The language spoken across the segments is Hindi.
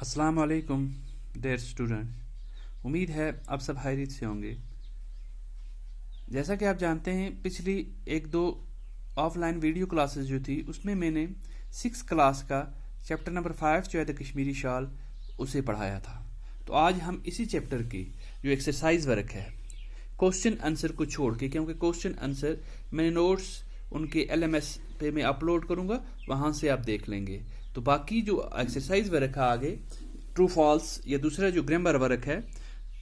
अस्सलाम वालेकुम डियर स्टूडेंट। उम्मीद है आप सब खैरियत से होंगे। जैसा कि आप जानते हैं, पिछली एक दो ऑफलाइन वीडियो क्लासेस जो थी उसमें मैंने 6 क्लास का चैप्टर नंबर 5 जो है द कश्मीरी शाल उसे पढ़ाया था। तो आज हम इसी चैप्टर की जो एक्सरसाइज वर्क है क्वेश्चन आंसर को छोड़ के, क्योंकि क्वेश्चन आंसर मैंने नोट्स उनके LMS पे मैं अपलोड करूँगा, वहाँ से आप देख लेंगे। तो बाकी जो एक्सरसाइज वर्क है आगे ट्रू फॉल्स या दूसरा जो ग्रामर वर्क है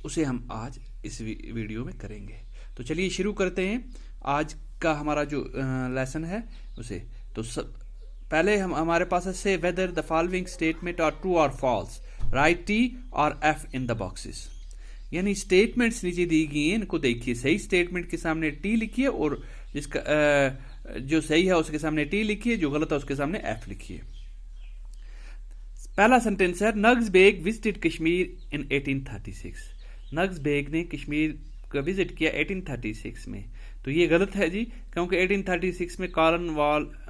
उसे हम आज इस वीडियो में करेंगे। तो चलिए शुरू करते हैं आज का हमारा जो लेसन है उसे। तो पहले हमारे पास है से whether the following statement are true और फॉल्स, राइट T और F इन द बॉक्सेस। यानी स्टेटमेंट्स नीचे दी गई हैं, इनको देखिए। सही स्टेटमेंट के सामने T लिखिए और जिसका जो सही है उसके सामने T लिखिए, जो गलत है उसके सामने F लिखिए। पहला सेंटेंस है नग्स बेग विजिटेड कश्मीर इन 1836। नग्स बेग ने कश्मीर का विजिट किया 1836 में। तो ये गलत है जी, क्योंकि 1836 में कॉलन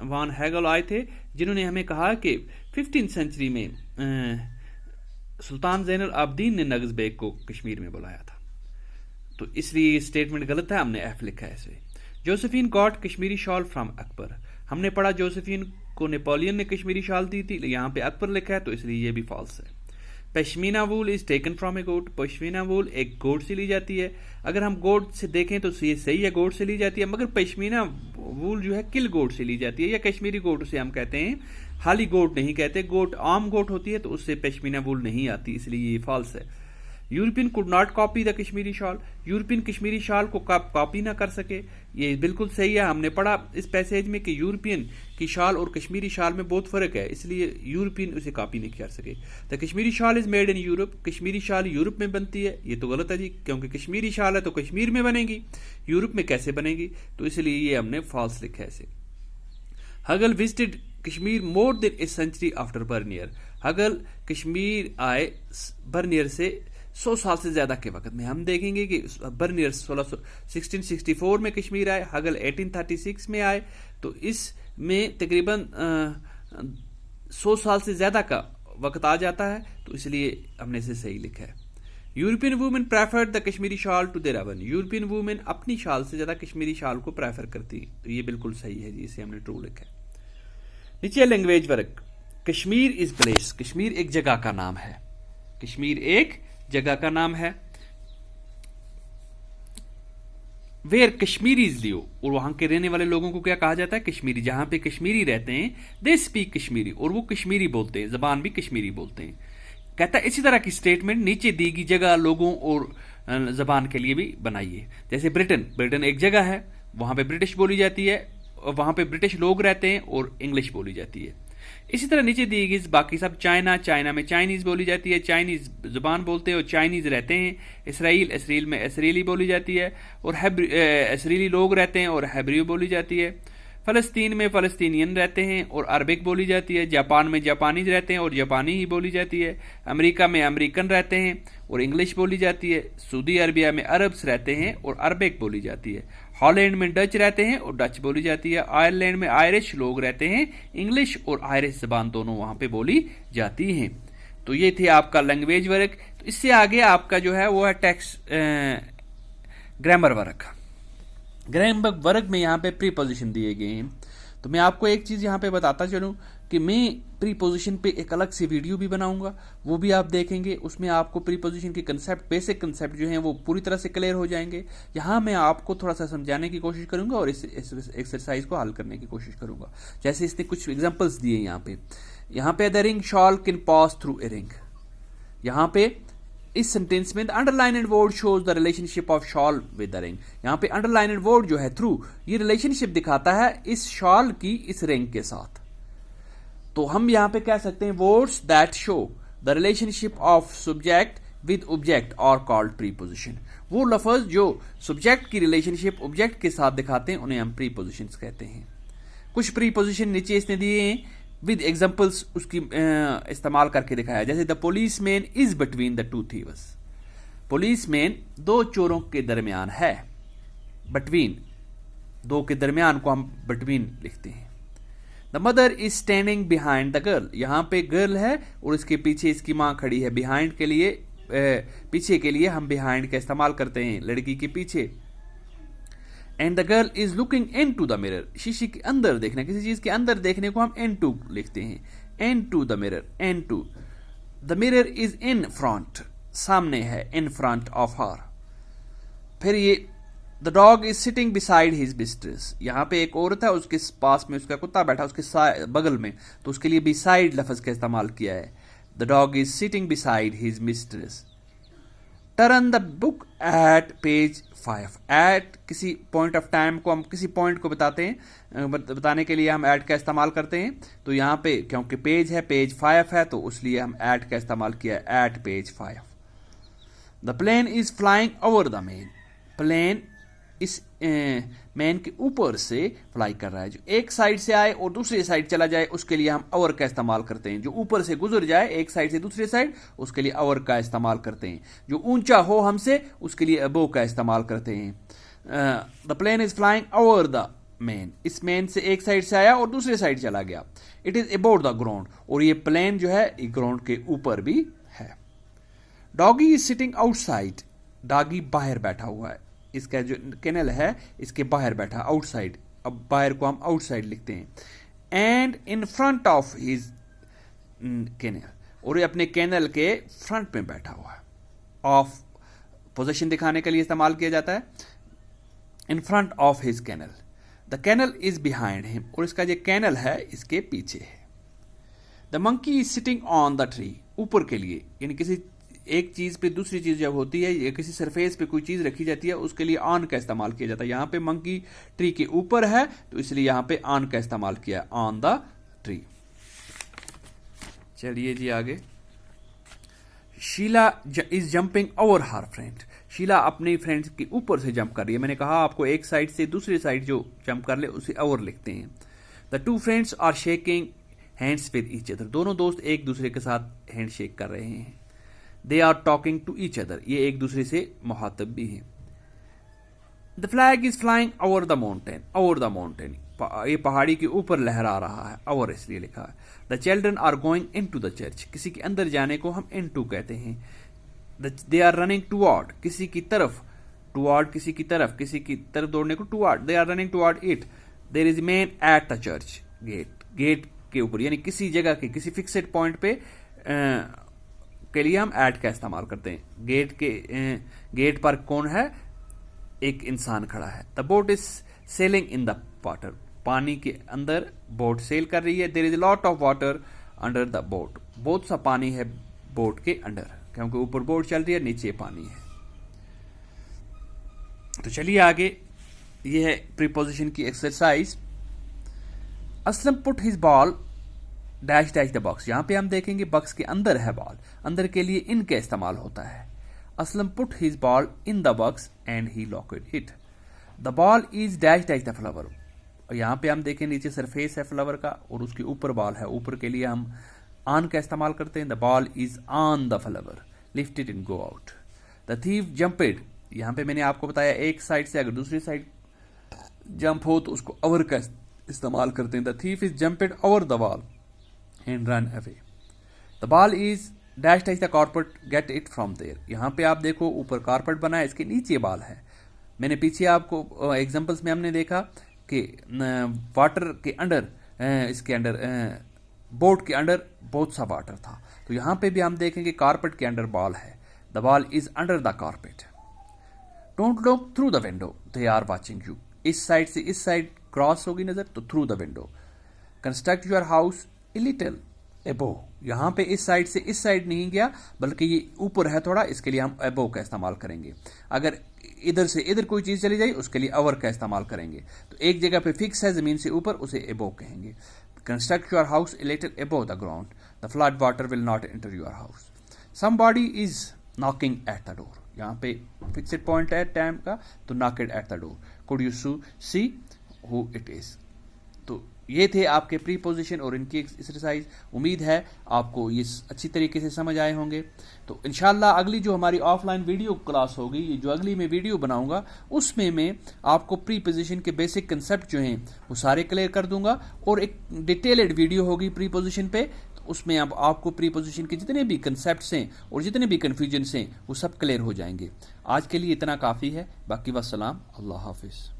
वान हैगल आए थे, जिन्होंने हमें कहा कि 15th सेंचुरी में सुल्तान ज़ैनुल आबदीन ने नग्स बेग को कश्मीर में बुलाया था। तो इसलिए ये स्टेटमेंट गलत है, हमने F लिखा है इसे। Josephine got Kashmiri shawl from Akbar. हमने पढ़ा जोसेफिन को नेपोलियन ने कश्मीरी शाल दी थी, यहाँ पे अकबर लिखा है, तो इसलिए ये भी फॉल्स है। Pashmina wool is taken from a goat. Pashmina wool एक गोट से ली जाती है। अगर हम गोट से देखें तो ये सही है, गोट से ली जाती है, मगर पश्मीना वूल जो है किल गोट से ली जाती है, या कश्मीरी गोट उसे हम कहते हैं, हाली गोट नहीं कहते। गोट आम गोट होती है तो उससे पश्मीना वूल नहीं आती, इसलिए ये फॉल्स है। European could not copy the Kashmiri shawl. European Kashmiri shawl को कॉपी ना कर सके, ये बिल्कुल सही है। हमने पढ़ा इस पैसेज में कि यूरोपियन की शाल और कश्मीरी शाल में बहुत फर्क है, इसलिए यूरोपियन उसे कॉपी नहीं कर सके। The Kashmiri shall is made in Europe. Kashmiri shall Europe में बनती है, ये तो गलत है जी, क्योंकि कश्मीरी शाल है तो कश्मीर में बनेगी, यूरोप में कैसे बनेगी, तो इसलिए ये हमने फॉल्स लिखा है इसे। Hugel visited Kashmir more than a century after Bernier. Hugel Kashmir आए बर्नियर से 100 साल से ज्यादा के वक्त में। हम देखेंगे कि बर्नियर 1664 में कश्मीर आए, हगल 1836 में आए, तो इसमें तकरीबन 100 साल से ज्यादा का वक्त आ जाता है, तो इसलिए हमने इसे सही लिखा है। European women preferred the Kashmiri shawl to their own. European women अपनी शाल से ज्यादा कश्मीरी शाल को प्रेफर करती, तो ये बिल्कुल सही है जी, इसे हमने ट्रू लिखा है। नीचे language work. Kashmir is place. Kashmir एक जगह का नाम है। कश्मीर एक जगह का नाम है। वेयर कश्मीरीज लियो, और वहां के रहने वाले लोगों को क्या कहा जाता है? कश्मीरी। जहां पे कश्मीरी रहते हैं दे स्पीक कश्मीरी, और वो कश्मीरी बोलते हैं, जबान भी कश्मीरी बोलते हैं। कहता है इसी तरह की स्टेटमेंट नीचे दी गई जगह, लोगों और जबान के लिए भी बनाइए। जैसे ब्रिटेन। ब्रिटेन एक जगह है, वहां पे ब्रिटिश बोली जाती है, वहां पे ब्रिटिश लोग रहते हैं और इंग्लिश बोली जाती है। इसी तरह नीचे दी गई बाकी सब। चाइना। चाइना में चाइनीज बोली जाती है, चाइनीज जुबान बोलते हैं और चाइनीज रहते हैं। इसराइल। इसराइल में इसराइली बोली जाती है और इसराइली लोग रहते हैं और हेब्रियो बोली जाती है। फलस्तीन में फलस्तीनियन रहते हैं और अरबिक बोली जाती है। जापान में जापानीज रहते हैं और जापानी ही बोली जाती है। अमेरिका में अमेरिकन रहते हैं और इंग्लिश बोली जाती है। सऊदी अरबिया में अरब्स रहते हैं और अरबिक बोली जाती है। हॉलैंड में डच रहते हैं और डच बोली जाती है। आयरलैंड में आयरिश लोग रहते हैं, इंग्लिश और आयरिश जबान दोनों वहां पे बोली जाती हैं। तो ये थे आपका लैंग्वेज वर्क। तो इससे आगे आपका जो है वो है text grammar work. Grammar work में यहाँ पे प्रीपोजिशन दिए गए हैं। तो मैं आपको एक चीज यहाँ पे बताता चलूं कि मैं प्रीपोजिशन पे एक अलग से वीडियो भी बनाऊंगा, वो भी आप देखेंगे। उसमें आपको प्रीपोजिशन के कंसेप्ट, बेसिक कंसेप्ट जो हैं वो पूरी तरह से क्लियर हो जाएंगे। यहाँ मैं आपको थोड़ा सा समझाने की कोशिश करूंगा और इस एक्सरसाइज को हल करने की कोशिश करूंगा। जैसे इसने कुछ एग्जाम्पल्स दिए यहाँ पे the ring shawl can pass through a ring. यहाँ पे इस सेंटेंस में the underlined word shows the relationship of shawl with the ring. यहाँ पे अंडरलाइन्ड वर्ड जो है थ्रू, ये रिलेशनशिप दिखाता है इस शॉल की इस रिंग के साथ। तो हम यहाँ पे कह सकते हैं words that show the relationship of subject with object और कॉल्ड प्रीपोजिशन। वो लफ्ज जो सब्जेक्ट की रिलेशनशिप ऑब्जेक्ट के साथ दिखाते हैं उन्हें हम प्रीपोजिशंस कहते हैं। कुछ प्रीपोजिशन नीचे इसने दिए हैं विद एग्जाम्पल्स, उसकी इस्तेमाल करके दिखाया। जैसे the police man is between the two thieves. Police man दो चोरों के दरमियान है। बिटवीन, दो के दरमियान को हम बिटवीन लिखते हैं। The mother is standing behind the girl, यहाँ पे गर्ल है और इसके पीछे इसकी माँ खड़ी है। बिहाइंड के लिए पीछे के लिए हम बिहाइंड का इस्तेमाल करते हैं, लड़की के पीछे। And the girl is looking into the mirror, शीशे के अंदर देखना, किसी चीज के अंदर देखने को हम इन टू लिखते हैं, into the mirror, into. The mirror is in front, सामने है, इन फ्रंट ऑफ हर। फिर ये the dog is sitting beside his mistress, यहाँ पे एक औरत है, उसके पास में उसका कुत्ता बैठा, उसके बगल में, तो उसके लिए बिसाइड लफ्ज का इस्तेमाल किया है। The dog is sitting beside his mistress. Turn the book at page 5, at किसी पॉइंट ऑफ टाइम को हम किसी पॉइंट को बताते हैं, बताने के लिए हम एट का इस्तेमाल करते हैं। तो यहाँ पे क्योंकि पेज है, पेज 5 है, तो उसलिए हम एट का इस्तेमाल किया है, at page 5। The plane is flying over the men, plane इस मैन के ऊपर से फ्लाई कर रहा है। जो एक साइड से आए और दूसरी साइड चला जाए उसके लिए हम ओवर का इस्तेमाल करते हैं। जो ऊपर से गुजर जाए एक साइड से दूसरी साइड, उसके लिए ओवर का इस्तेमाल करते हैं। जो ऊंचा हो हमसे उसके लिए अबो का इस्तेमाल करते हैं। The plane is flying over the man, इस मैन से एक साइड से आया और दूसरी साइड चला गया। It is about the ground, और ये प्लेन जो है ग्राउंड के ऊपर भी है। Doggy is sitting outside, doggy बाहर बैठा हुआ है, इसका जो कैनल है इसके बाहर बैठा, आउटसाइड। अब बाहर को हम आउटसाइड लिखते हैं। And in front of his kennel, और ये अपने कैनल के फ्रंट में बैठा हुआ है। ऑफ पोजीशन दिखाने के लिए इस्तेमाल किया जाता है। In front of his kennel, the kennel is behind him, और इसका जो कैनल है इसके पीछे है। The monkey is sitting on the tree, ऊपर के लिए, यानी किसी एक चीज पे दूसरी चीज जब होती है या किसी सरफेस पे कोई चीज रखी जाती है उसके लिए ऑन का इस्तेमाल किया जाता है। यहां पे मंकी ट्री के ऊपर है तो इसलिए यहां पे ऑन का इस्तेमाल किया, ऑन द ट्री। चलिए जी आगे। Sheela is jumping over her friend, Sheela अपने फ्रेंड के ऊपर से जंप कर रही है। मैंने कहा आपको एक साइड से दूसरी साइड जो जंप कर ले उसे ओवर लिखते हैं। The two friends are shaking hands with each other, दोनों दोस्त एक दूसरे के साथ हैंड शेक कर रहे हैं। They are talking to each other, ये एक दूसरे से मुहातब भी हैं। The flag is flying over the mountain, over the mountain, ये पहाड़ी के ऊपर लहरा रहा है, ओवर इसलिए लिखा है। The children are going into the church, किसी के अंदर जाने को हम इन टू कहते हैं। दे आर रनिंग टूवर्ड, किसी की तरफ, टूवर्ड किसी की तरफ दौड़ने को toward, they are running toward it. There is man at the church gate, gate के ऊपर, यानी किसी जगह के किसी फिक्सेड पॉइंट पे के लिए हम एट का इस्तेमाल करते हैं। गेट पर कौन है, एक इंसान खड़ा है। The boat is sailing in the water, पानी के अंदर बोट सेल कर रही है। There is lot of water under the boat, बहुत सा पानी है बोट के अंडर, क्योंकि ऊपर बोट चल रही है नीचे पानी है। तो चलिए आगे, यह है प्रीपोजिशन की exercise. Aslam put his ball dash dash the box, यहां पे हम देखेंगे बॉक्स के अंदर है बॉल, अंदर के लिए इन का इस्तेमाल होता है। Aslam put his ball in the box and he locked it. The ball is dash dash the flower, और यहां पे हम देखें नीचे सरफेस है फ्लावर का और उसके ऊपर बॉल है, ऊपर के लिए हम ऑन का इस्तेमाल करते हैं। The ball is on the flower, lift it and go out. The thief jumped, यहां पे मैंने आपको बताया एक साइड से अगर दूसरी साइड जंप हो तो उसको ओवर का इस्तेमाल करते हैं। The thief is jumped over the wall and run away. The ball is dash dash the carpet, get it from there. यहाँ पे आप देखो ऊपर कारपेट बना है, इसके नीचे बॉल है। मैंने पीछे आपको एग्जांपल्स में हमने देखा कि वाटर के अंडर, इसके अंडर बोट के अंडर बहुत सा वाटर था, तो यहाँ पे भी हम देखेंगे कारपेट के अंडर बॉल है। The ball is under the carpet. Don't look through the window, they are watching you, इस साइड से इस साइड क्रॉस होगी नजर तो through the window. Construct your house a little above, यहाँ पे इस साइड से इस साइड नहीं गया बल्कि ये ऊपर है थोड़ा, इसके लिए हम एबो का इस्तेमाल करेंगे। अगर इधर से इधर कोई चीज चली जाए उसके लिए ओवर का इस्तेमाल करेंगे। तो एक जगह पे फिक्स है जमीन से ऊपर, उसे एबो कहेंगे। Construct your house a little एबो the ground, the flood water will not enter your house. Somebody is knocking at the door, यहाँ पे फिक्स्ड पॉइंट है टाइम का, तो knock it at the door. Could you see who it is, तो ये थे आपके प्रीपोजिशन और इनकी एक्सरसाइज। उम्मीद है आपको ये अच्छी तरीके से समझ आए होंगे। तो इंशाल्लाह अगली जो हमारी ऑफलाइन वीडियो क्लास होगी, ये जो अगली मैं वीडियो बनाऊंगा, उसमें मैं आपको प्रीपोजिशन के बेसिक कंसेप्ट जो हैं वो सारे क्लियर कर दूंगा, और एक डिटेल्ड वीडियो होगी प्रीपोजिशन पे। तो उसमें अब आपको प्रीपोजिशन के जितने भी कंसेप्ट्स हैं और जितने भी कन्फ्यूजन्स हैं वो सब क्लियर हो जाएंगे। आज के लिए इतना काफ़ी है। बाकी वस्सलाम, अल्लाह हाफिज़।